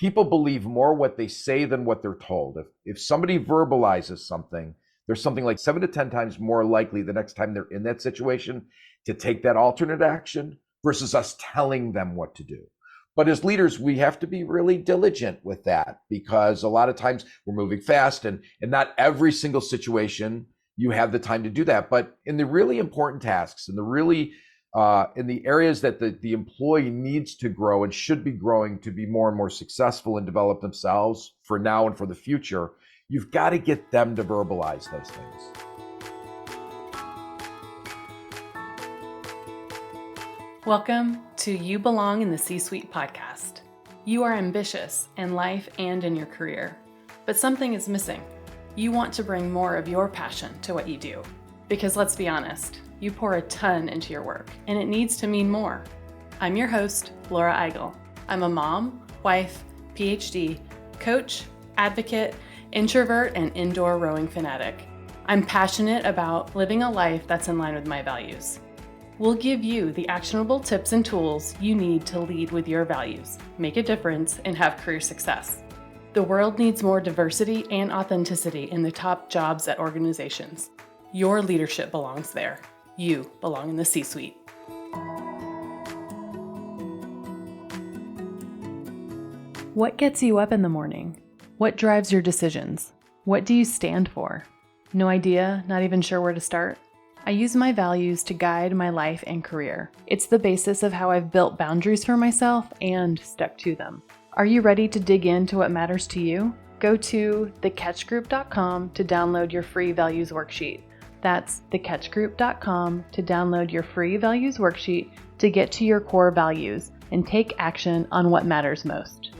People believe more what they say than what they're told. If somebody verbalizes something, there's something like 7 to 10 times more likely the next time they're in that situation to take that alternate action versus us telling them what to do. But as leaders, we have to be really diligent with that, because a lot of times we're moving fast, and not every single situation you have the time to do that. But in the really important tasks, and the really in the areas that the employee needs to grow and should be growing to be more and more successful and develop themselves for now and for the future, you've got to get them to verbalize those things. Welcome to You Belong in the C-Suite podcast. You are ambitious in life and in your career, but something is missing. You want to bring more of your passion to what you do. Because let's be honest, you pour a ton into your work, and it needs to mean more. I'm your host, Laura Eigel. I'm a mom, wife, PhD, coach, advocate, introvert, and indoor rowing fanatic. I'm passionate about living a life that's in line with my values. We'll give you the actionable tips and tools you need to lead with your values, make a difference, and have career success. The world needs more diversity and authenticity in the top jobs at organizations. Your leadership belongs there. You belong in the C-Suite. What gets you up in the morning? What drives your decisions? What do you stand for? No idea, not even sure where to start? I use my values to guide my life and career. It's the basis of how I've built boundaries for myself and stuck to them. Are you ready to dig into what matters to you? Go to thecatchgroup.com to download your free values worksheet. That's thecatchgroup.com to download your free values worksheet to get to your core values and take action on what matters most.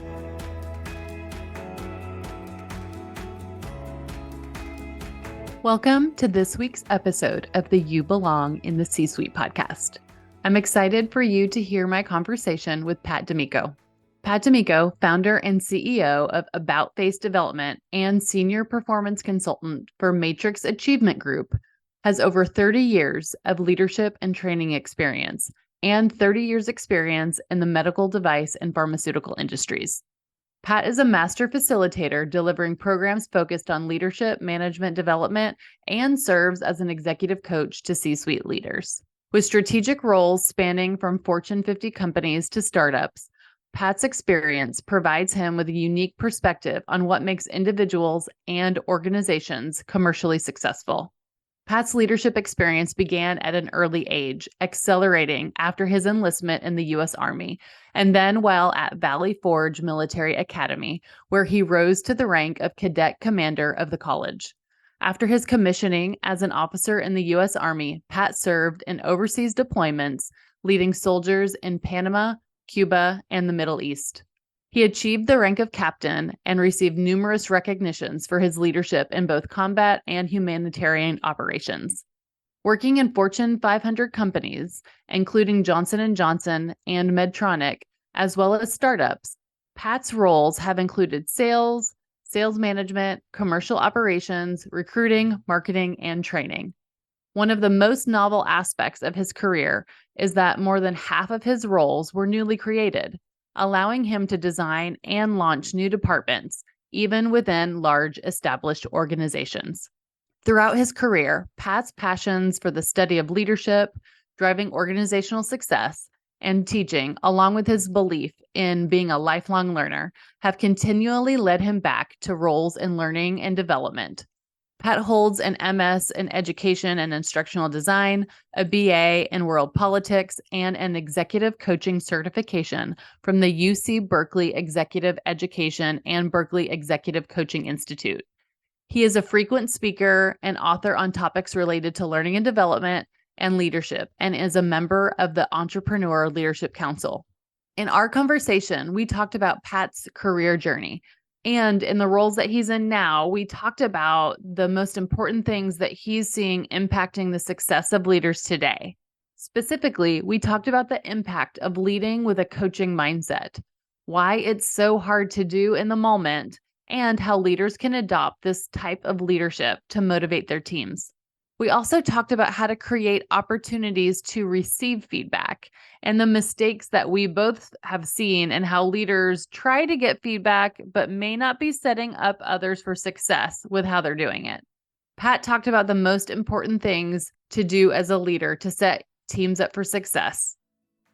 Welcome to this week's episode of the You Belong in the C-Suite podcast. I'm excited for you to hear my conversation with Pat D'Amico. Pat D'Amico, founder and CEO of About Face Development and senior performance consultant for Matrix Achievement Group, has over 30 years of leadership and training experience and 30 years experience in the medical device and pharmaceutical industries. Pat is a master facilitator delivering programs focused on leadership, management development, and serves as an executive coach to C-suite leaders. With strategic roles spanning from Fortune 50 companies to startups, Pat's experience provides him with a unique perspective on what makes individuals and organizations commercially successful. Pat's leadership experience began at an early age, accelerating after his enlistment in the U.S. Army, and then while at Valley Forge Military Academy, where he rose to the rank of cadet commander of the college. After his commissioning as an officer in the U.S. Army, Pat served in overseas deployments, leading soldiers in Panama, Cuba, and the Middle East. He achieved the rank of captain and received numerous recognitions for his leadership in both combat and humanitarian operations. Working in Fortune 500 companies, including Johnson & Johnson and Medtronic, as well as startups, Pat's roles have included sales management, commercial operations, recruiting, marketing, and training. One of the most novel aspects of his career is that more than half of his roles were newly created, allowing him to design and launch new departments, even within large established organizations. Throughout his career, Pat's passions for the study of leadership, driving organizational success, and teaching, along with his belief in being a lifelong learner, have continually led him back to roles in learning and development. Pat holds an MS in Education and Instructional Design, a BA in World Politics, and an executive coaching certification from the UC Berkeley Executive Education and Berkeley Executive Coaching Institute. He is a frequent speaker and author on topics related to learning and development and leadership, and is a member of the Entrepreneur Leadership Council. In our conversation, we talked about Pat's career journey. And in the roles that he's in now, we talked about the most important things that he's seeing impacting the success of leaders today. Specifically, we talked about the impact of leading with a coaching mindset, why it's so hard to do in the moment, and how leaders can adopt this type of leadership to motivate their teams. We also talked about how to create opportunities to receive feedback and the mistakes that we both have seen, and how leaders try to get feedback but may not be setting up others for success with how they're doing it. Pat talked about the most important things to do as a leader to set teams up for success.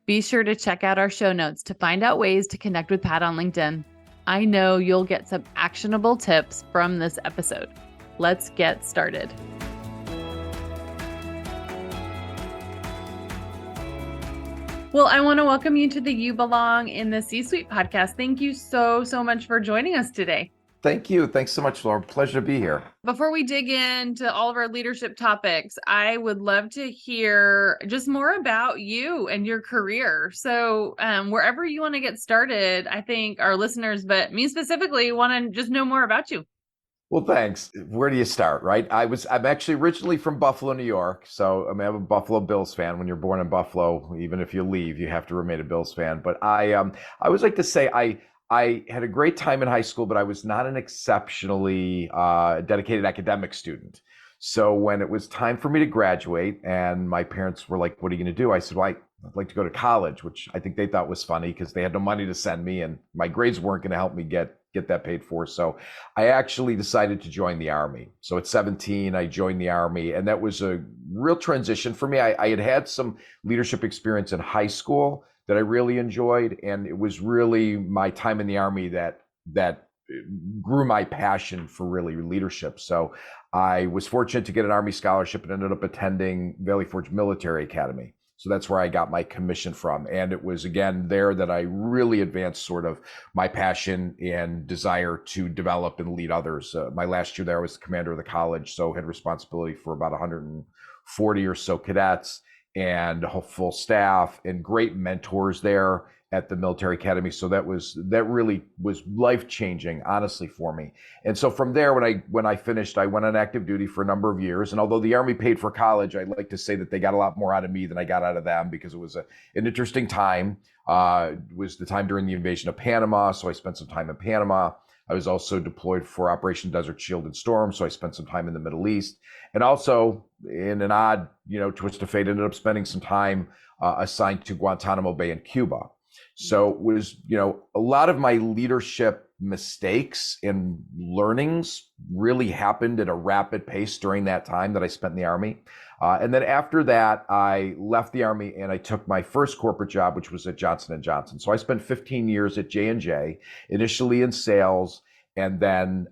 Be sure to check out our show notes to find out ways to connect with Pat on LinkedIn. I know you'll get some actionable tips from this episode. Let's get started. Well, I want to welcome you to the You Belong in the C-Suite podcast. Thank you so much for joining us today. Thank you. Thanks so much, Laura. Pleasure to be here. Before we dig into all of our leadership topics, I would love to hear just more about you and your career. So wherever you want to get started, I think our listeners, but me specifically, want to just know more about you. Well, thanks. Where do you start, right? I'm actually originally from Buffalo, New York. So I'm a Buffalo Bills fan. When you're born in Buffalo, even if you leave, you have to remain a Bills fan. But I always like to say I had a great time in high school, but I was not an exceptionally dedicated academic student. So when it was time for me to graduate and my parents were like, "What are you going to do?" I said, "Well, I'd like to go to college," which I think they thought was funny because they had no money to send me and my grades weren't going to help me get that paid for. So I actually decided to join the Army. So at 17, I joined the Army, and that was a real transition for me. I had some leadership experience in high school that I really enjoyed, and it was really my time in the Army that grew my passion for really leadership. So I was fortunate to get an Army scholarship and ended up attending Valley Forge Military Academy. So that's where I got my commission from. And it was, again, there that I really advanced sort of my passion and desire to develop and lead others. My last year there, I was the commander of the college, so had responsibility for about 140 or so cadets and a full staff and great mentors there at the military academy. So that really was life-changing, honestly, for me. And so from there, when I finished, I went on active duty for a number of years. And although the Army paid for college, I like to say that they got a lot more out of me than I got out of them, because it was an interesting time. It was the time during the invasion of Panama, so I spent some time in Panama. I was also deployed for Operation Desert Shield and Storm, so I spent some time in the Middle East. And also, in an odd, twist of fate, ended up spending some time assigned to Guantanamo Bay in Cuba. So it was, a lot of my leadership mistakes and learnings really happened at a rapid pace during that time that I spent in the Army. And then after that, I left the Army and I took my first corporate job, which was at Johnson & Johnson. So I spent 15 years at J&J, initially in sales. And then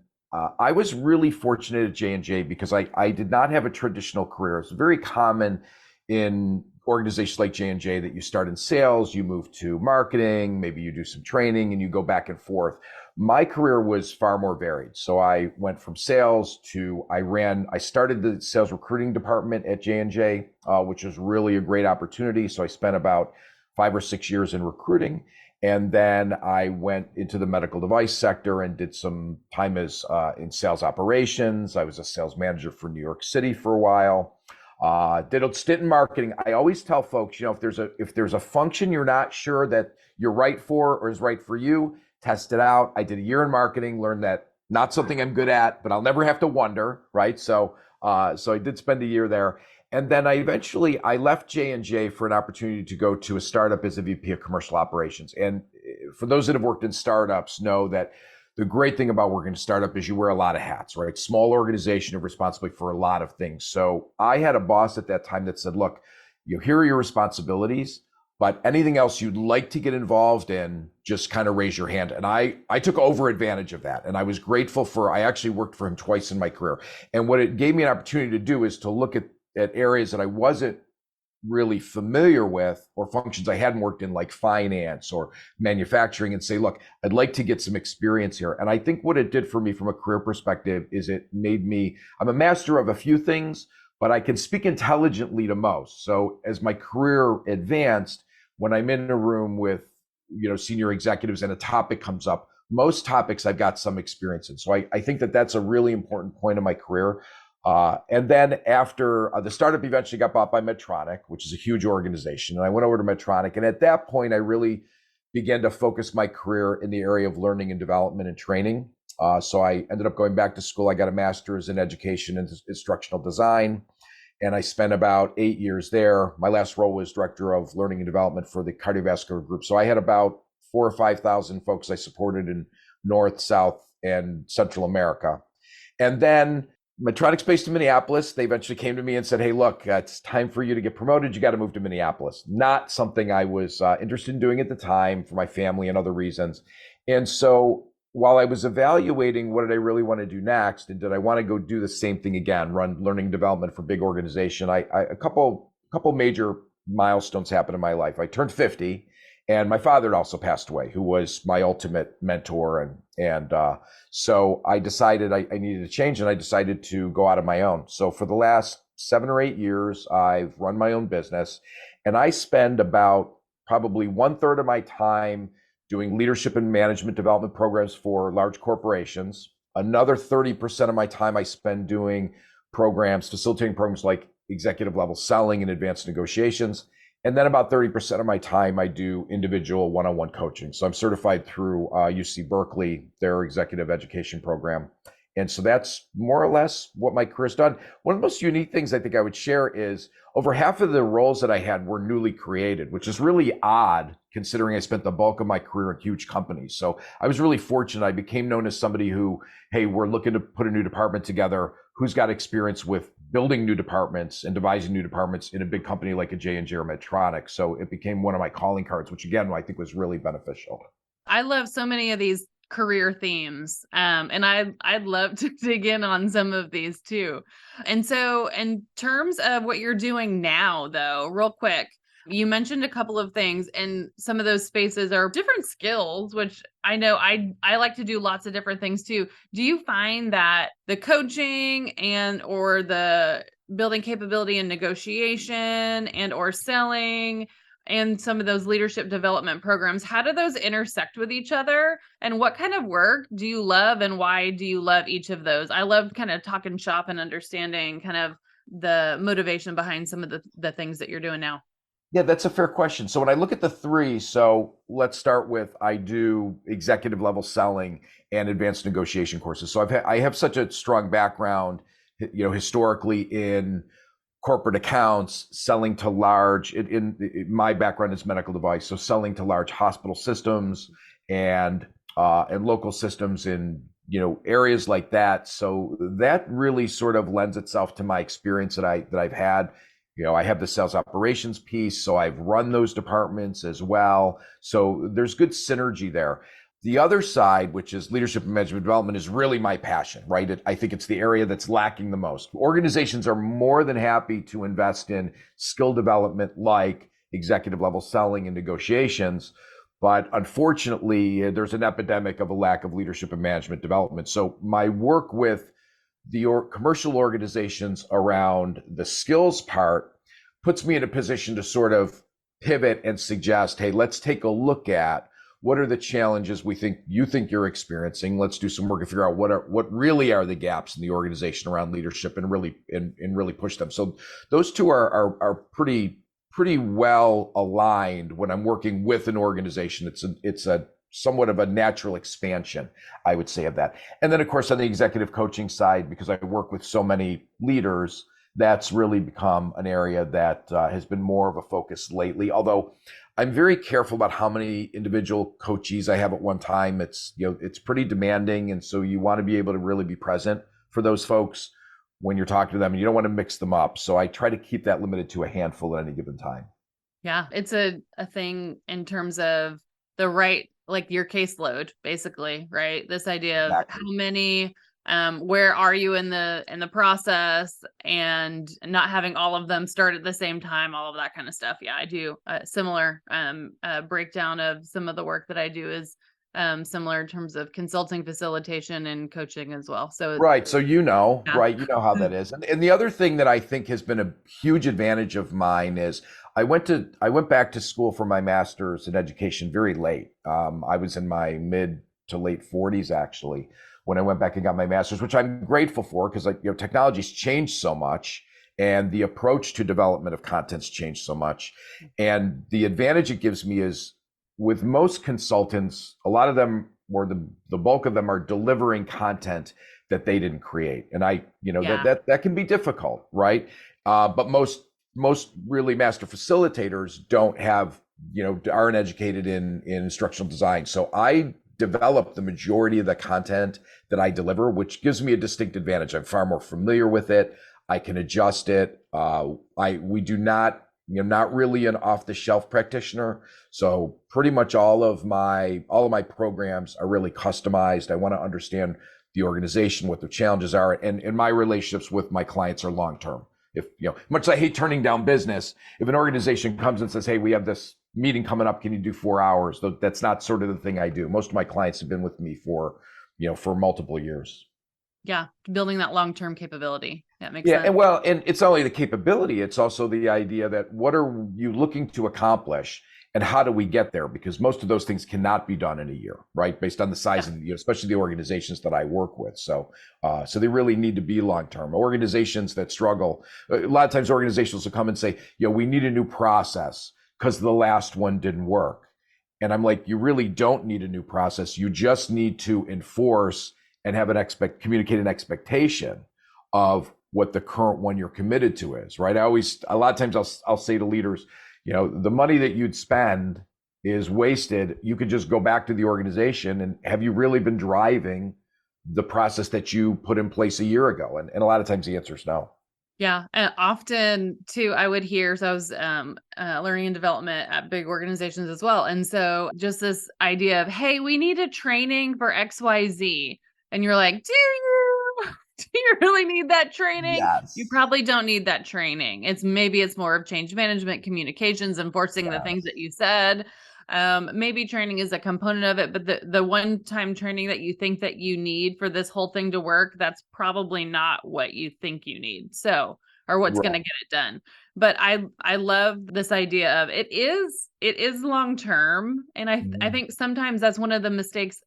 I was really fortunate at J&J because I did not have a traditional career. It's very common in organizations like J&J that you start in sales, you move to marketing, maybe you do some training, and you go back and forth. My career was far more varied. So I went from sales to I started the sales recruiting department at J&J, which was really a great opportunity. So I spent about 5 or 6 years in recruiting. And then I went into the medical device sector and did some time as in sales operations. I was a sales manager for New York City for a while. Did a stint in marketing. I always tell folks, if there's a function you're not sure that you're right for or is right for you, test it out. I did a year in marketing, learned that not something I'm good at, but I'll never have to wonder, right? So I did spend a year there. And then I left J&J for an opportunity to go to a startup as a VP of commercial operations. And for those that have worked in startups know that the great thing about working in a startup is you wear a lot of hats, right? Small organization of responsibility for a lot of things. So I had a boss at that time that said, "Look, here are your responsibilities, but anything else you'd like to get involved in, just kind of raise your hand." And I took over advantage of that. And I was grateful I actually worked for him twice in my career. And what it gave me an opportunity to do is to look at areas that I wasn't really familiar with, or functions I hadn't worked in, like finance or manufacturing, and say, "Look, I'd like to get some experience here." And I think what it did for me from a career perspective is it made me, I'm a master of a few things, but I can speak intelligently to most. So as my career advanced, when I'm in a room with, senior executives and a topic comes up, most topics I've got some experience in. So I think that that's a really important point in my career. And then after the startup eventually got bought by Medtronic, which is a huge organization, and I went over to Medtronic. And at that point, I really began to focus my career in the area of learning and development and training. So I ended up going back to school. I got a master's in education and instructional design. And I spent about 8 years there. My last role was director of learning and development for the cardiovascular group. So I had about 4,000 or 5,000 folks I supported in North, South, and Central America. And then Medtronic's based in Minneapolis. They eventually came to me and said, "Hey, look, it's time for you to get promoted. You got to move to Minneapolis." Not something I was interested in doing at the time for my family and other reasons. And so while I was evaluating what did I really want to do next, and did I want to go do the same thing again, run learning development for big organization, a couple major milestones happened in my life. I turned 50, and my father had also passed away, who was my ultimate mentor, and so I decided I needed to change, and I decided to go out on my own. So for the last 7 or 8 years, I've run my own business, and I spend about probably 1/3 of my time doing leadership and management development programs for large corporations. Another 30% of my time I spend doing programs, facilitating programs like executive level selling and advanced negotiations. And then about 30% of my time I do individual one-on-one coaching. So I'm certified through UC Berkeley, their executive education program. And so that's more or less what my career's done. One of the most unique things I think I would share is over half of the roles that I had were newly created, which is really odd considering I spent the bulk of my career in huge companies. So I was really fortunate. I became known as somebody who, hey, we're looking to put a new department together. Who's got experience with building new departments and devising new departments in a big company like a J&J or Medtronic? So it became one of my calling cards, which again, I think was really beneficial. I love so many of these career themes. And I'd love to dig in on some of these too. And so in terms of what you're doing now, though, real quick, you mentioned a couple of things, and some of those spaces are different skills, which I know I like to do lots of different things too. Do you find that the coaching and or the building capability and negotiation and or selling and some of those leadership development programs, how do those intersect with each other? And what kind of work do you love, and why do you love each of those? I love kind of talking shop and understanding kind of the motivation behind some of the things that you're doing now. Yeah, that's a fair question. So when I look at the three, so let's start with I do executive level selling and advanced negotiation courses. So I have such a strong background, historically in corporate accounts, selling to large. My background is medical device, so selling to large hospital systems and local systems in areas like that. So that really sort of lends itself to my experience that I've had. I have the sales operations piece, so I've run those departments as well. So there's good synergy there. The other side, which is leadership and management development, is really my passion, right? I think it's the area that's lacking the most. Organizations are more than happy to invest in skill development like executive level selling and negotiations. But unfortunately, there's an epidemic of a lack of leadership and management development. So my work with the commercial organizations around the skills part puts me in a position to sort of pivot and suggest, hey, let's take a look at what are the challenges you think you're experiencing. Let's do some work to figure out what really are the gaps in the organization around leadership and really push them. So those two are pretty well aligned when I'm working with an organization. It's a somewhat of a natural expansion, I would say, of that. And then, of course, on the executive coaching side, because I work with so many leaders, that's really become an area that has been more of a focus lately. Although I'm very careful about how many individual coachees I have at one time. It's pretty demanding, and so you want to be able to really be present for those folks when you're talking to them, and you don't want to mix them up. So I try to keep that limited to a handful at any given time. Yeah, it's a thing in terms of the right, like your caseload, basically, right? This idea of Exactly. how many, where are you in the process, and not having all of them start at the same time, all of that kind of stuff. Yeah, I do a similar breakdown of some of the work that I do is similar in terms of consulting, facilitation, and coaching as well. So Right. So yeah. right, you know how that is. And the other thing that I think has been a huge advantage of mine is I went back to school for my master's in education very late. I was in my mid to late 40s actually when I went back and got my master's, which I'm grateful for because technology's changed so much and the approach to development of content's changed so much. And the advantage it gives me is with most consultants, a lot of them or the bulk of them are delivering content that they didn't create. And Yeah. that can be difficult, right? But most really master facilitators don't have, aren't educated in instructional design. So I develop the majority of the content that I deliver, which gives me a distinct advantage. I'm far more familiar with it. I can adjust it. We do not, not really an off-the-shelf practitioner. So pretty much all of my programs are really customized. I want to understand the organization, what their challenges are, and my relationships with my clients are long-term. If, much as I hate turning down business, if an organization comes and says, hey, we have this meeting coming up, can you do 4 hours? That's not sort of the thing I do. Most of my clients have been with me for multiple years. Yeah. Building that long-term capability. That makes Yeah, sense. and it's not only the capability, it's also the idea that what are you looking to accomplish and how do we get there? Because most of those things cannot be done in a year, right? Based on the size Yeah. of especially the organizations that I work with. So they really need to be long-term. Organizations that struggle, a lot of times organizations will come and say, we need a new process because the last one didn't work. And I'm like, you really don't need a new process. You just need to enforce and have communicate an expectation of what the current one you're committed to is, right? A lot of times I'll say to leaders, the money that you'd spend is wasted. You could just go back to the organization and have you really been driving the process that you put in place a year ago? And a lot of times the answer is no. Yeah. And often too, I would hear, so I was learning and development at big organizations as well. And so just this idea of, hey, we need a training for XYZ. And you're like, do you? Do you really need that training? You Yes. probably don't need that training. Maybe it's more of change management, communications, enforcing the things Yes. that you said. Maybe training is a component of it, but the one-time training that you think that you need for this whole thing to work, that's probably not what you think you need. So, or what's going to Right. get it done. But I love this idea of it is long term, and I Mhm. think sometimes that's one of the mistakes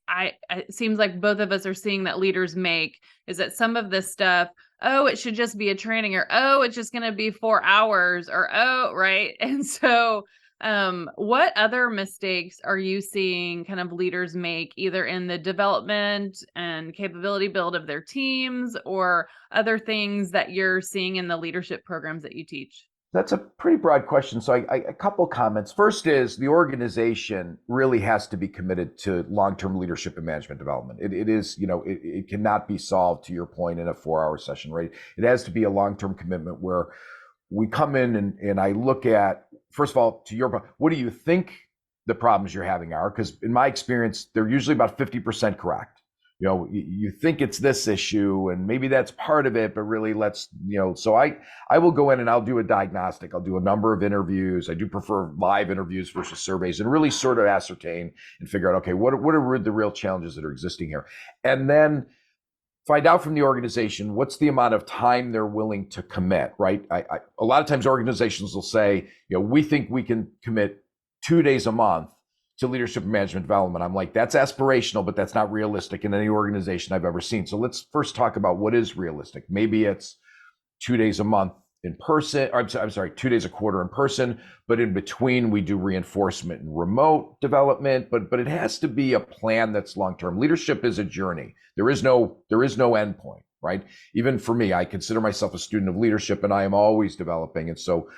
it seems like both of us are seeing that leaders make, is that some of this stuff, oh, it should just be a training, or oh, it's just going to be 4 hours, or oh, right? And so what other mistakes are you seeing kind of leaders make, either in the development and capability build of their teams, or other things that you're seeing in the leadership programs that you teach? That's a pretty broad question. So a couple comments. First is the organization really has to be committed to long-term leadership and management development. It is, it cannot be solved, to your point, in a 4-hour session, right? It has to be a long-term commitment where we come in and I look at, first of all, to your point, what do you think the problems you're having are? Because in my experience, they're usually about 50% correct. You think it's this issue and maybe that's part of it, but really so I will go in and I'll do a diagnostic. I'll do a number of interviews. I do prefer live interviews versus surveys, and really sort of ascertain and figure out, okay, what are the real challenges that are existing here? And then find out from the organization what's the amount of time they're willing to commit, right? A lot of times organizations will say, we think we can commit 2 days a month to leadership and management development. I'm like, that's aspirational, but that's not realistic in any organization I've ever seen. So let's first talk about what is realistic. Maybe it's 2 days a month in person, or I'm sorry, 2 days a quarter in person, but in between we do reinforcement and remote development, but it has to be a plan that's long-term. Leadership is a journey. There is no end point, right? Even for me, I consider myself a student of leadership and I am always developing. And so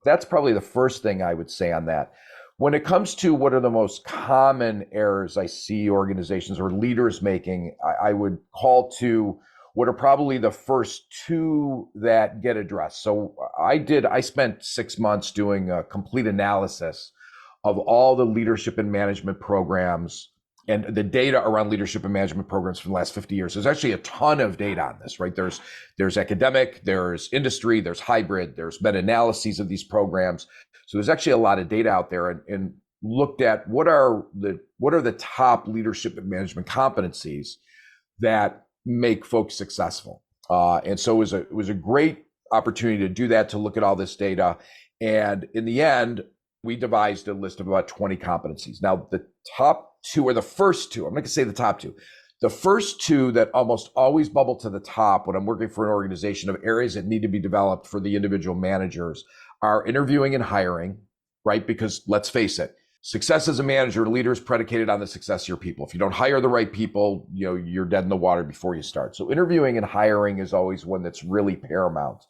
that's probably the first thing I would say on that. When it comes to what are the most common errors I see organizations or leaders making, I would call to what are probably the first two that get addressed. So I spent 6 months doing a complete analysis of all the leadership and management programs and the data around leadership and management programs from the last 50 years. There's actually a ton of data on this, right? There's academic, there's industry, there's hybrid, there's meta-analyses of these programs. So there's actually a lot of data out there, and looked at what are the top leadership and management competencies that make folks successful. And so it was a great opportunity to do that, to look at all this data. And in the end, we devised a list of about 20 competencies. Now, the top two, or the first two, I'm not going to say the top two. The first two that almost always bubble to the top when I'm working for an organization of areas that need to be developed for the individual managers are interviewing and hiring, right? Because let's face it, Success as a manager, leader is predicated on the success of your people. If you don't hire the right people, you're dead in the water before you start. So interviewing and hiring is always one that's really paramount.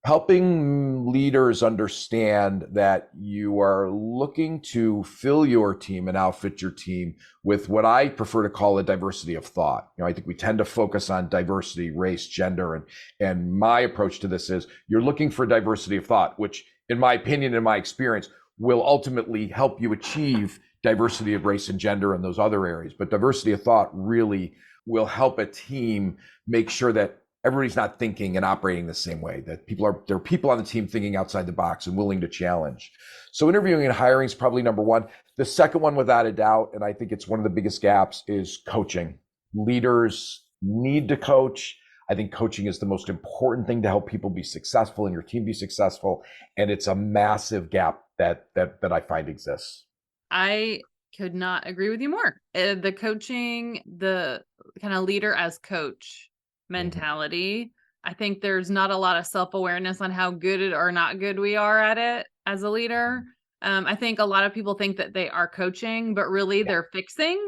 Helping leaders understand that you are looking to fill your team and outfit your team with what I prefer to call a diversity of thought. I think we tend to focus on diversity, race, gender, and my approach to this is you're looking for diversity of thought, which in my opinion, in my experience, will ultimately help you achieve diversity of race and gender and those other areas. But diversity of thought really will help a team make sure that everybody's not thinking and operating the same way, that there are people on the team thinking outside the box and willing to challenge. So interviewing and hiring is probably number one. The second one, without a doubt, and I think it's one of the biggest gaps, is coaching. Leaders need to coach. I think coaching is the most important thing to help people be successful and your team be successful. And it's a massive gap that I find exists. I could not agree with you more. The coaching, the kind of leader as coach mentality. I think there's not a lot of self-awareness on how good or not good we are at it as a leader. I think a lot of people think that they are coaching, but really they're fixing.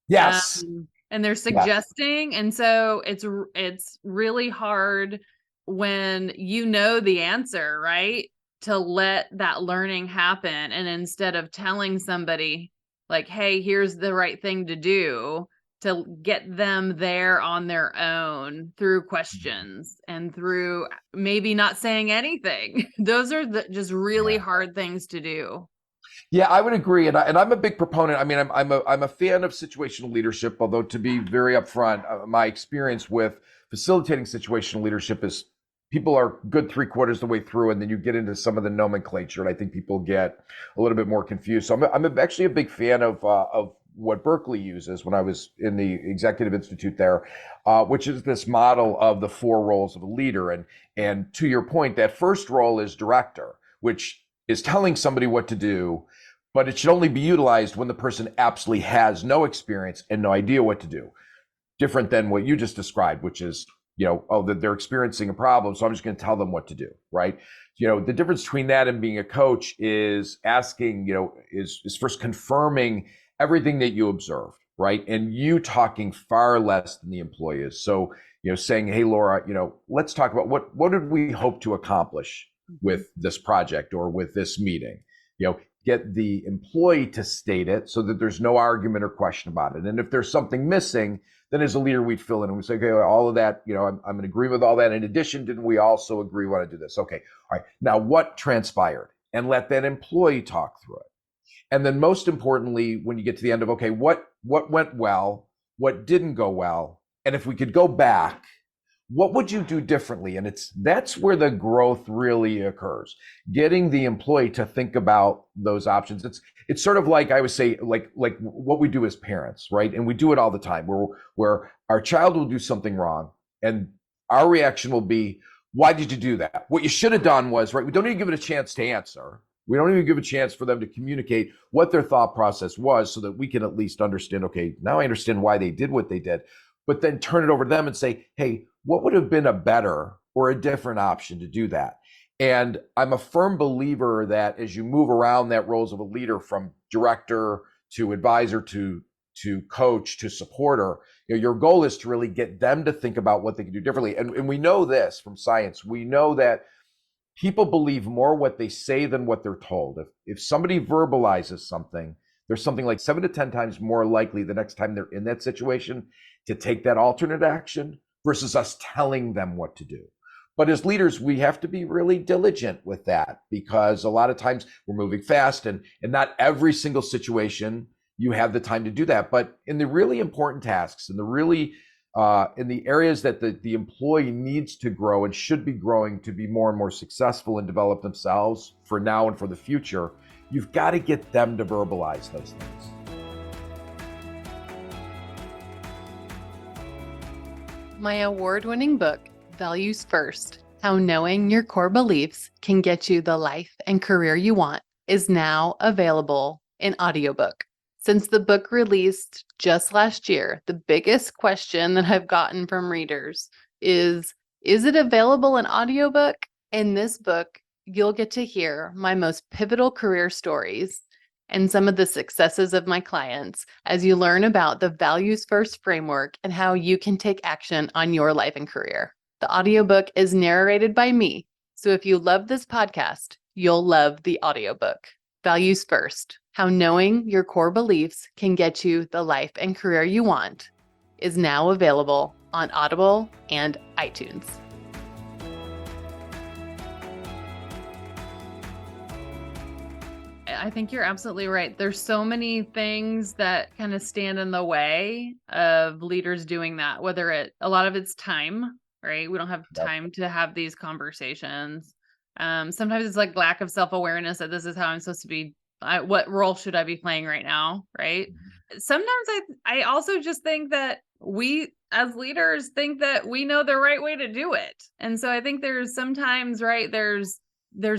Yes. And they're suggesting. Yes. And so it's really hard when you know the answer, right? To let that learning happen. And instead of telling somebody like, hey, here's the right thing to do, to get them there on their own through questions and through maybe not saying anything. Those are just really hard things to do. Yeah, I would agree, and I'm a big proponent. I mean, I'm a fan of situational leadership. Although to be very upfront, my experience with facilitating situational leadership is people are good 3/4 the way through, and then you get into some of the nomenclature, and I think people get a little bit more confused. So I'm actually a big fan of what Berkeley uses when I was in the Executive Institute there, which is this model of the 4 roles of a leader. And to your point, that first role is director, which is telling somebody what to do, but it should only be utilized when the person absolutely has no experience and no idea what to do. Different than what you just described, which is, that they're experiencing a problem, so I'm just going to tell them what to do, right? The difference between that and being a coach is asking, is first confirming everything that you observed, right? And you talking far less than the employee is. So, saying, hey, Laura, let's talk about what did we hope to accomplish with this project or with this meeting? Get the employee to state it so that there's no argument or question about it. And if there's something missing, then as a leader, we'd fill in and we say, okay, all of that, I'm in agreement with all that. In addition, didn't we also agree we want to do this? Okay, all right. Now what transpired? And let that employee talk through it. And then most importantly, when you get to the end of, okay, what went well, what didn't go well? And if we could go back, what would you do differently? And that's where the growth really occurs. Getting the employee to think about those options. It's sort of like I would say, like what we do as parents, right? And we do it all the time, where our child will do something wrong, and our reaction will be, "Why did you do that? What you should have done was," right? We don't even give it a chance to answer. We don't even give a chance for them to communicate what their thought process was, so that we can at least understand. Okay, now I understand why they did what they did. But then turn it over to them and say, hey, what would have been a better or a different option to do that? And I'm a firm believer that as you move around that roles of a leader, from director to advisor to coach to supporter, your goal is to really get them to think about what they can do differently. And we know this from science. We know that people believe more what they say than what they're told. If somebody verbalizes something, there's something like 7 to 10 times more likely the next time they're in that situation to take that alternate action versus us telling them what to do. But as leaders, we have to be really diligent with that, because a lot of times we're moving fast, and not every single situation you have the time to do that. But in the really important tasks, and in the areas that the employee needs to grow and should be growing to be more and more successful and develop themselves for now and for the future, you've got to get them to verbalize those things. My award-winning book, Values First: How Knowing Your Core Beliefs Can Get You the Life and Career You Want, is now available in audiobook. Since the book released just last year, the biggest question that I've gotten from readers is it available in audiobook? In this book, you'll get to hear my most pivotal career stories and some of the successes of my clients as you learn about the values first framework and how you can take action on your life and career. The audiobook is narrated by me, so if you love this podcast, you'll love the audiobook. Values First: How Knowing Your Core Beliefs Can Get You the Life and Career You Want is now available on Audible and iTunes. I think you're absolutely right. There's so many things that kind of stand in the way of leaders doing that, whether a lot of it's time, right? We don't have Yep. time to have these conversations. Sometimes it's like lack of self-awareness that this is how I'm supposed to be. What role should I be playing right now? Right. Sometimes I also just think that we as leaders think that we know the right way to do it. And so I think there's sometimes, right, there's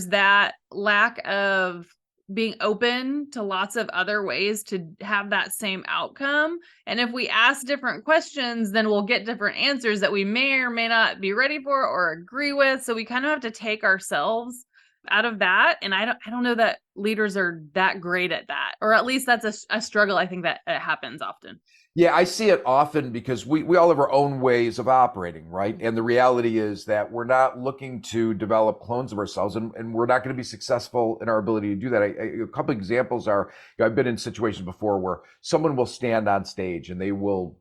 that lack of being open to lots of other ways to have that same outcome. And if we ask different questions, then we'll get different answers that we may or may not be ready for or agree with. So we kind of have to take ourselves out of that. And I don't know that leaders are that great at that, or at least that's a struggle. I think that it happens often. Yeah, I see it often because we all have our own ways of operating, right? And the reality is that we're not looking to develop clones of ourselves, and we're not going to be successful in our ability to do that. A couple examples are, I've been in situations before where someone will stand on stage and they will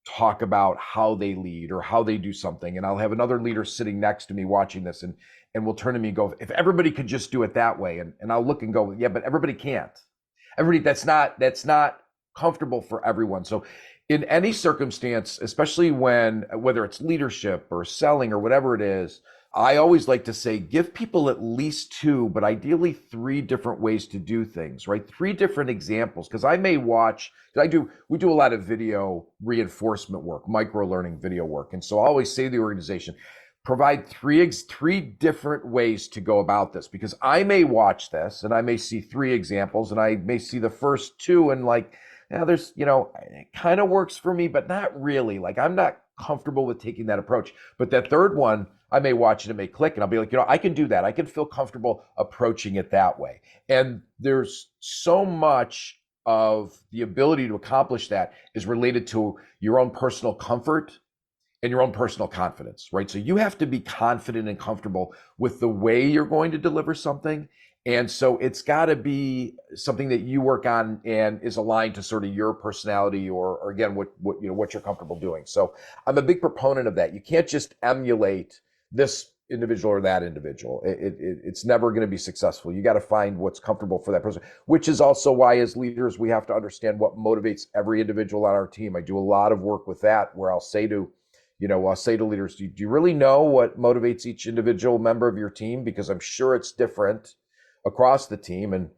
talk about how they lead or how they do something. And I'll have another leader sitting next to me watching this and will turn to me and go, if everybody could just do it that way. And I'll look and go, yeah, but everybody can't. That's not comfortable for everyone. So in any circumstance, especially whether it's leadership or selling or whatever it is, I always like to say, give people at least two, but ideally three different ways to do things, right? Three different examples. Because we do a lot of video reinforcement work, micro learning video work. And so I always say to the organization, provide three different ways to go about this, because I may watch this and I may see three examples and I may see the first two and like, yeah, it kind of works for me, but not really. Like, I'm not comfortable with taking that approach. But that third one, I may watch it and may click and I'll be like, I can do that. I can feel comfortable approaching it that way. And there's so much of the ability to accomplish that is related to your own personal comfort and your own personal confidence, right? So you have to be confident and comfortable with the way you're going to deliver something. And so it's got to be something that you work on and is aligned to sort of your personality or again, what you're comfortable doing. So I'm a big proponent of that. You can't just emulate this individual or that individual. It's never going to be successful. You got to find what's comfortable for that person, which is also why as leaders, we have to understand what motivates every individual on our team. I do a lot of work with that where I'll say to leaders, do you really know what motivates each individual member of your team? Because I'm sure it's different across the team. And,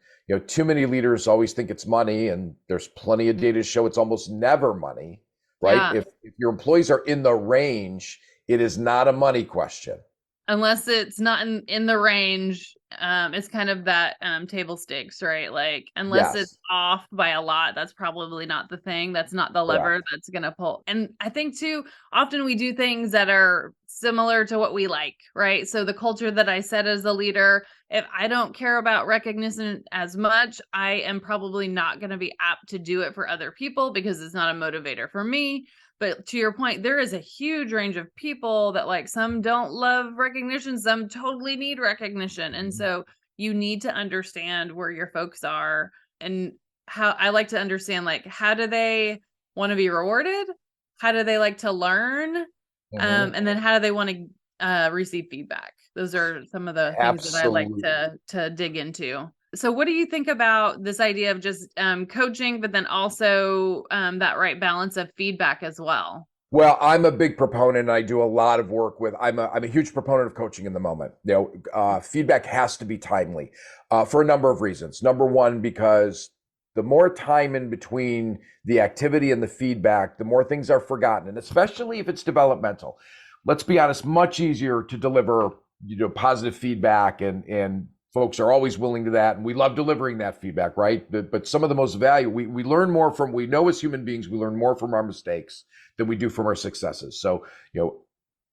too many leaders always think it's money, and there's plenty of data to show it's almost never money, right? Yeah. If your employees are in the range, it is not a money question. Unless it's not in the range, it's kind of that table stakes, right? Like, unless it's off by a lot, that's probably not the thing. That's not the lever that's going to pull. And I think too, often we do things that are similar to what we like, right? So the culture that I set as a leader, if I don't care about recognition as much, I am probably not going to be apt to do it for other people because it's not a motivator for me. But to your point, there is a huge range of people that, like, some don't love recognition, some totally need recognition. And so you need to understand where your folks are, and how I like to understand, like, how do they want to be rewarded? How do they like to learn? And then how do they want to receive feedback? Those are some of the things that I like to dig into. So what do you think about this idea of just coaching, but then also that right balance of feedback as well? Well, I'm a big proponent. I do a lot of work with. I'm a huge proponent of coaching in the moment. Feedback has to be timely for a number of reasons. Number one, because the more time in between the activity and the feedback, the more things are forgotten, and especially if it's developmental. Let's be honest, much easier to deliver, positive feedback, and folks are always willing to that, and we love delivering that feedback, right? But some of the most value, we learn more we know as human beings, we learn more from our mistakes than we do from our successes. So,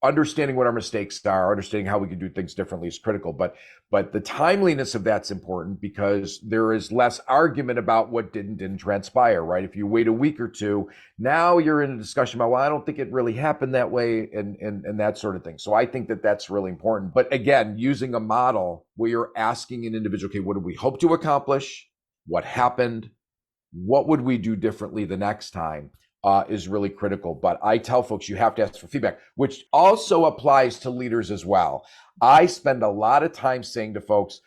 understanding what our mistakes are, understanding how we can do things differently is critical. But the timeliness of that's important because there is less argument about what didn't transpire, right? If you wait a week or two, now you're in a discussion about, well, I don't think it really happened that way, and that sort of thing. So I think that that's really important. But again, using a model where you're asking an individual, okay, what did we hope to accomplish? What happened? What would we do differently the next time? Is really critical. But I tell folks you have to ask for feedback, which also applies to leaders as well. I spend a lot of time saying to folks,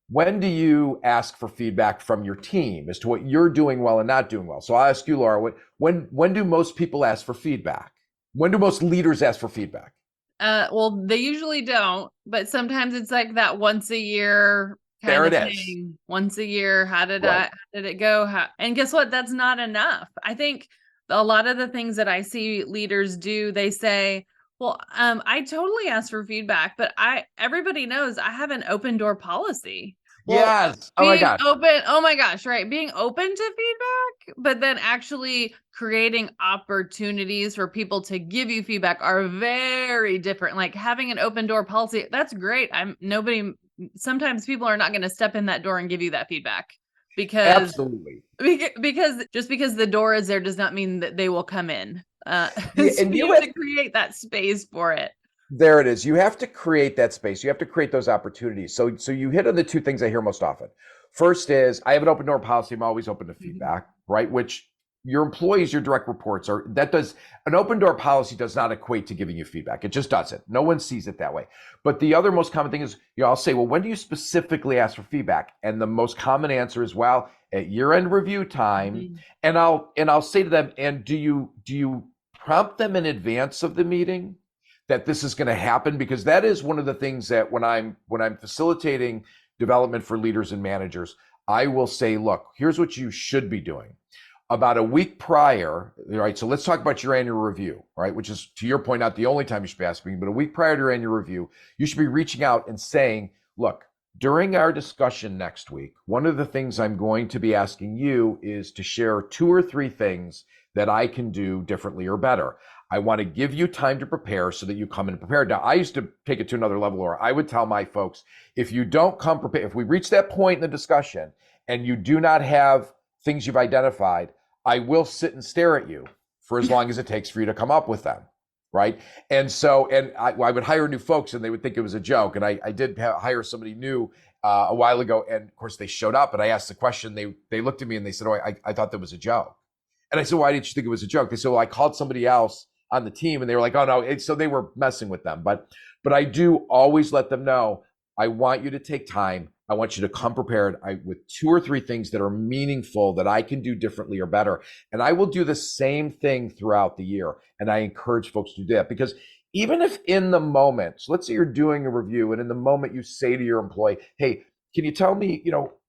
when do you ask for feedback from your team as to what you're doing well and not doing well? So I'll ask you, Laura, when do most people ask for feedback? When do most leaders ask for feedback? Well, they usually don't, but sometimes it's like that once a year kind There of it is. thing. Once a year, how did Right. it go? And guess what? That's not enough. I think a lot of the things that I see leaders do, they say, well, I totally ask for feedback, but everybody knows I have an open door policy. Well, Yes. Oh my being gosh. open, oh my gosh, right. Being open to feedback, but then actually creating opportunities for people to give you feedback are very different. Like having an open door policy, that's great. Sometimes people are not going to step in that door and give you that feedback because Absolutely. just because the door is there does not mean that they will come in. Yeah, So and you have to create that space for it. there it is. You have to create that space. You have to create those opportunities. So you hit on the two things I hear most often. First is I have an open door policy. I'm always open to feedback, right? Which your employees, your direct reports are, that does, an open door policy does not equate to giving you feedback. It just doesn't. No one sees it that way. But the other most common thing is, I'll say, well, when do you specifically ask for feedback? And the most common answer is, well, at year-end review time. And I'll say to them, and do you prompt them in advance of the meeting that this is going to happen? Because that is one of the things that when I'm facilitating development for leaders and managers, I will say, look, here's what you should be doing. About a week prior, right? So let's talk about your annual review, right? Which is, to your point, not the only time you should be asking, but a week prior to your annual review, you should be reaching out and saying, look, during our discussion next week, one of the things I'm going to be asking you is to share 2 or 3 things that I can do differently or better. I want to give you time to prepare so that you come in prepared. Now, I used to take it to another level, or I would tell my folks, if you don't come prepared, if we reach that point in the discussion and you do not have things you've identified, I will sit and stare at you for as long as it takes for you to come up with them, right? And so, I would hire new folks and they would think it was a joke. And I did hire somebody new a while ago, and of course they showed up and I asked the question, they looked at me and they said, oh, I thought that was a joke. And I said, why did you think it was a joke? They said, well, I called somebody else on the team and they were like, oh no. So they were messing with them. But I do always let them know, I want you to take time. I want you to come prepared with 2 or 3 things that are meaningful that I can do differently or better. And I will do the same thing throughout the year. And I encourage folks to do that, because even if in the moment, so let's say you're doing a review and in the moment you say to your employee, hey, can you tell me,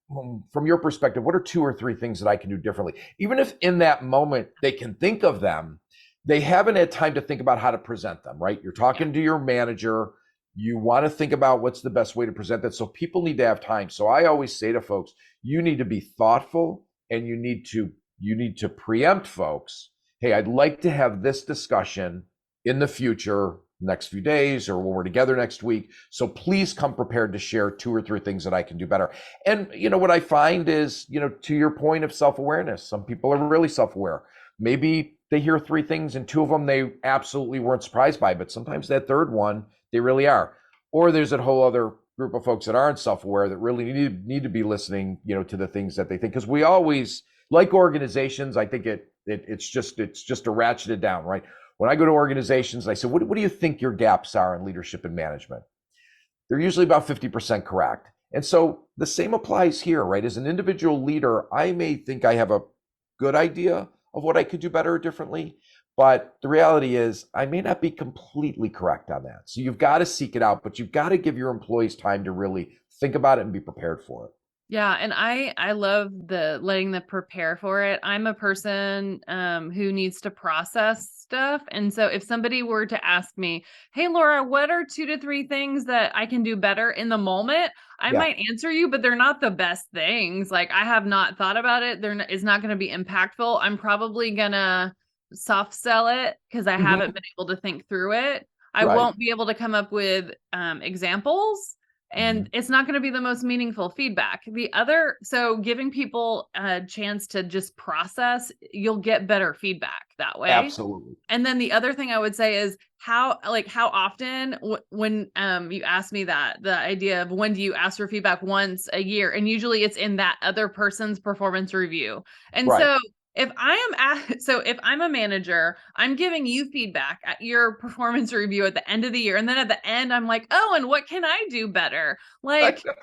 from your perspective, what are 2 or 3 things that I can do differently? Even if in that moment they can think of them, they haven't had time to think about how to present them, right? You're talking to your manager. You want to think about what's the best way to present that. So people need to have time. So I always say to folks, you need to be thoughtful and you need to preempt folks. Hey, I'd like to have this discussion in the future, next few days, or when we're together next week. So please come prepared to share 2 or 3 things that I can do better. And what I find is, to your point of self-awareness, some people are really self-aware. Maybe they hear 3 things and 2 of them they absolutely weren't surprised by, but sometimes that third one they really are. Or there's a whole other group of folks that aren't self-aware that really need to be listening, to the things that they think. Because we always, like organizations, I think it's just a ratcheted down, right? When I go to organizations, I say, what do you think your gaps are in leadership and management? They're usually about 50% correct. And so the same applies here, right? As an individual leader, I may think I have a good idea of what I could do better or differently, but the reality is I may not be completely correct on that. So you've got to seek it out, but you've got to give your employees time to really think about it and be prepared for it. Yeah, and I love the letting them prepare for it. I'm a person who needs to process stuff. And so if somebody were to ask me, "Hey Laura, what are 2 to 3 things that I can do better in the moment?" I Yeah. might answer you, but they're not the best things. Like I have not thought about it. It's not going to be impactful. I'm probably going to soft sell it because I Mhm. haven't been able to think through it. I Right. won't be able to come up with examples, and Mhm. it's not going to be the most meaningful feedback. So giving people a chance to just process, you'll get better feedback that way. Absolutely. And then the other thing I would say is how often when you ask me that, the idea of when do you ask for feedback? Once a year, and usually it's in that other person's performance review. And Right. so if I'm a manager, I'm giving you feedback at your performance review at the end of the year, and then at the end I'm like, "Oh, and what can I do better?" I Like know.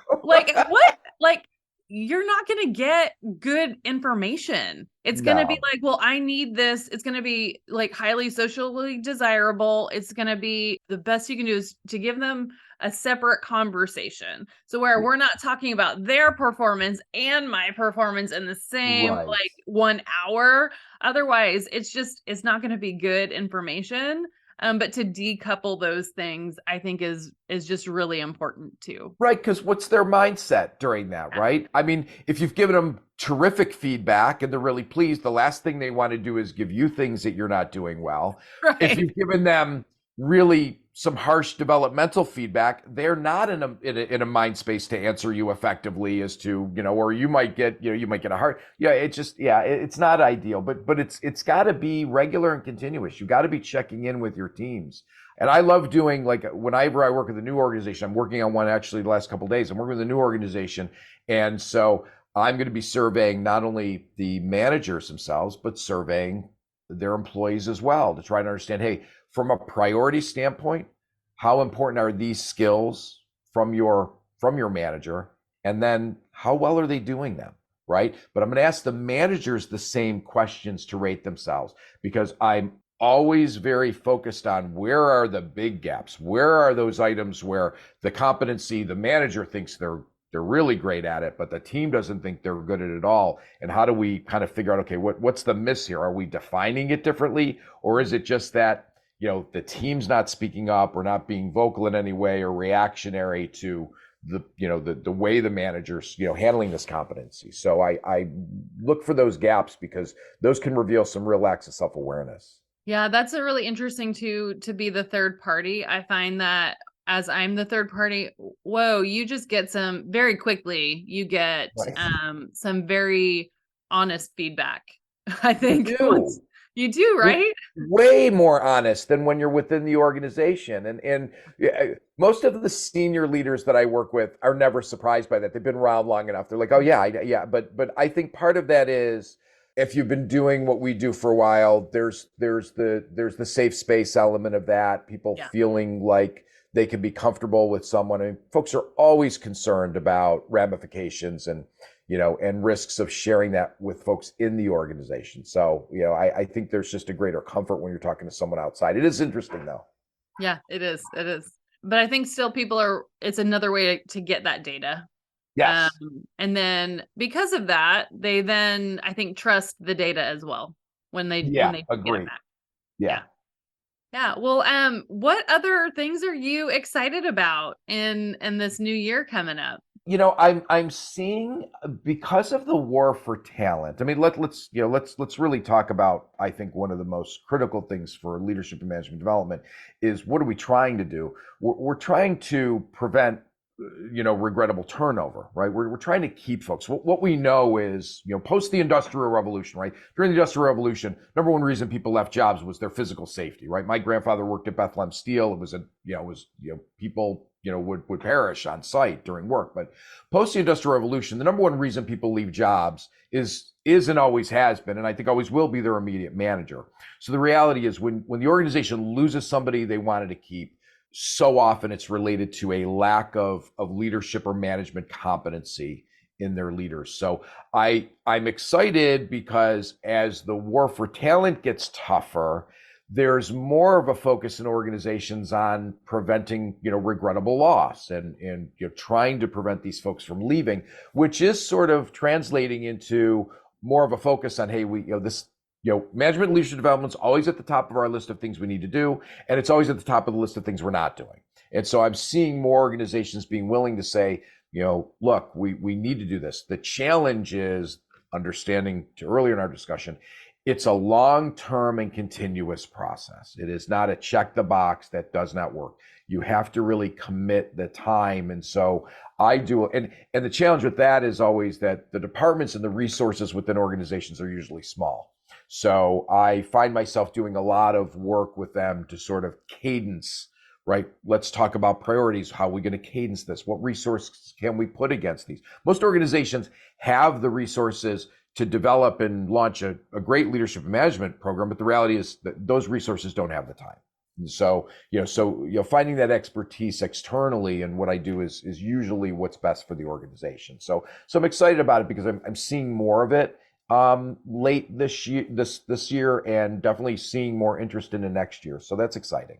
what? Like you're not going to get good information. It's going to be No. like, well, I need this. It's going to be like highly socially desirable. It's going to be the best you can do is to give them a separate conversation. So where we're not talking about their performance and my performance in the same Right. like 1 hour. Otherwise, it's not going to be good information. But to decouple those things, I think is just really important too. Right, because what's their mindset during that, right? I mean, if you've given them terrific feedback and they're really pleased, the last thing they want to do is give you things that you're not doing well. If Right. you've given them really some harsh developmental feedback, they're not in a mind space to answer you effectively as to, or you might get, you might get a hard, it's not ideal, but it's got to be regular and continuous. You got to be checking in with your teams. And I love doing, like, whenever I work with a new organization. I'm working on one actually the last couple of days. I'm working with a new organization. And so I'm going to be surveying not only the managers themselves, but surveying their employees as well to try to understand, hey, from a priority standpoint, how important are these skills from your manager? And then how well are they doing them? Right. But I'm going to ask the managers the same questions to rate themselves, because I'm always very focused on where are the big gaps, where are those items where the competency, the manager thinks they're really great at it, but the team doesn't think they're good at it all. And how do we kind of figure out, okay, what's the miss here? Are we defining it differently, or is it just that the team's not speaking up or not being vocal in any way or reactionary to the way the manager's handling this competency? So I look for those gaps, because those can reveal some real lacks of self-awareness. Yeah, that's a really interesting to be the third party. I find that as I'm the third party, whoa, you just get some very quickly, you get Right. some very honest feedback. I You think once do. you do, You're right? way more honest than when you're within the organization. And yeah, most of the senior leaders that I work with are never surprised by that. They've been around long enough. They're like, oh yeah, yeah. But I think part of that is, if you've been doing what we do for a while, there's the safe space element of that. People Yeah. feeling like they can be comfortable with someone. And folks are always concerned about ramifications and risks of sharing that with folks in the organization. So, I think there's just a greater comfort when you're talking to someone outside. It is interesting, though. Yeah, it is. It is. But I think still it's another way to get that data. Um, Yes. and then because of that, they then I think trust the data as well when Yeah. they get it Agreed. back. Yeah. Yeah. Yeah. Well, what other things are you excited about in this new year coming up? I'm seeing, because of the war for talent. I mean, let's really talk about, I think, one of the most critical things for leadership and management development is, what are we trying to do? We're trying to prevent regrettable turnover, right? We're trying to keep folks. What we know is, post the Industrial Revolution, right? During the Industrial Revolution, number one reason people left jobs was their physical safety, right? My grandfather worked at Bethlehem Steel. People would perish on site during work. But post the Industrial Revolution, the number one reason people leave jobs is and always has been, and I think always will be, their immediate manager. So the reality is, when the organization loses somebody they wanted to keep, so often it's related to a lack of leadership or management competency in their leaders. So I'm excited, because as the war for talent gets tougher, there's more of a focus in organizations on preventing regrettable loss, and trying to prevent these folks from leaving, which is sort of translating into more of a focus on, hey, management and leadership development is always at the top of our list of things we need to do, and it's always at the top of the list of things we're not doing. And so I'm seeing more organizations being willing to say, look, we need to do this. The challenge is understanding, to earlier in our discussion, It's a long-term and continuous process. It is not a check the box that does not work. You have to really commit the time. And so I do, and the challenge with that is always that the departments and the resources within organizations are usually small. So I find myself doing a lot of work with them to sort of cadence, right? Let's talk about priorities. How are we going to cadence this? What resources can we put against these? Most organizations have the resources to develop and launch a great leadership and management program, but the reality is that those resources don't have the time. And so, finding that expertise externally, and what I do is usually what's best for the organization. So I'm excited about it because I'm seeing more of it late this year, and definitely seeing more interest in the next year. So that's exciting.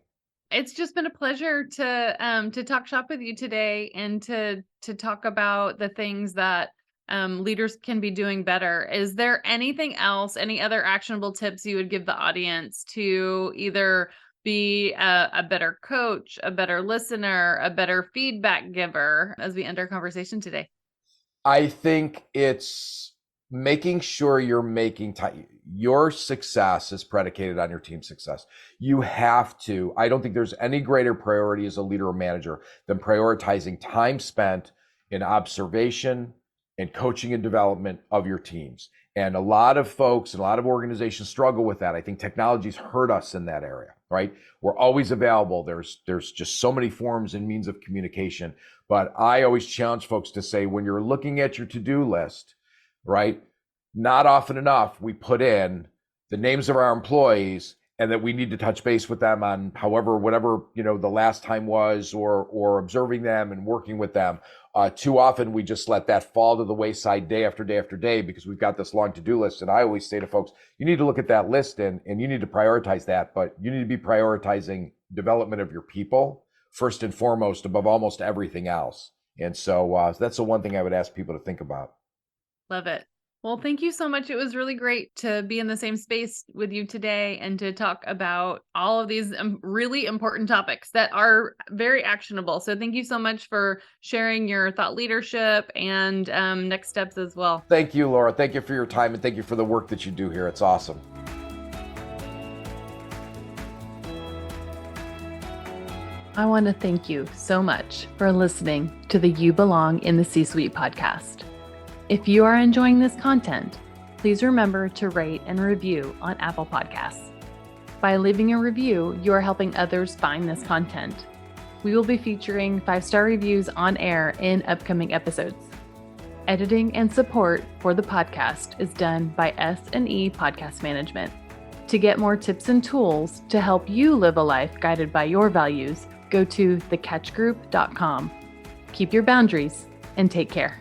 It's just been a pleasure to talk shop with you today, and to talk about the things that leaders can be doing better. Is there anything else, any other actionable tips you would give the audience to either be a better coach, a better listener, a better feedback giver as we end our conversation today? I think it's making sure you're making time. Your success is predicated on your team's success. You have to. I don't think there's any greater priority as a leader or manager than prioritizing time spent in observation and coaching and development of your teams. And a lot of folks and a lot of organizations struggle with that. I think technology's hurt us in that area, right? We're always available. There's just so many forms and means of communication. But I always challenge folks to say, when you're looking at your to-do list, right, not often enough we put in the names of our employees, and that we need to touch base with them on whatever the last time was, or observing them and working with them. Too often we just let that fall to the wayside day after day after day because we've got this long to-do list. And I always say to folks, you need to look at that list and you need to prioritize that, but you need to be prioritizing development of your people first and foremost above almost everything else. And so that's the one thing I would ask people to think about. Love it. Well, thank you so much. It was really great to be in the same space with you today and to talk about all of these really important topics that are very actionable. So thank you so much for sharing your thought leadership and next steps as well. Thank you, Laura. Thank you for your time, and thank you for the work that you do here. It's awesome. I want to thank you so much for listening to the You Belong in the C-Suite podcast. If you are enjoying this content, please remember to rate and review on Apple Podcasts. By leaving a review, you are helping others find this content. We will be featuring 5-star reviews on air in upcoming episodes. Editing and support for the podcast is done by S&E Podcast Management. To get more tips and tools to help you live a life guided by your values, go to thecatchgroup.com. Keep your boundaries and take care.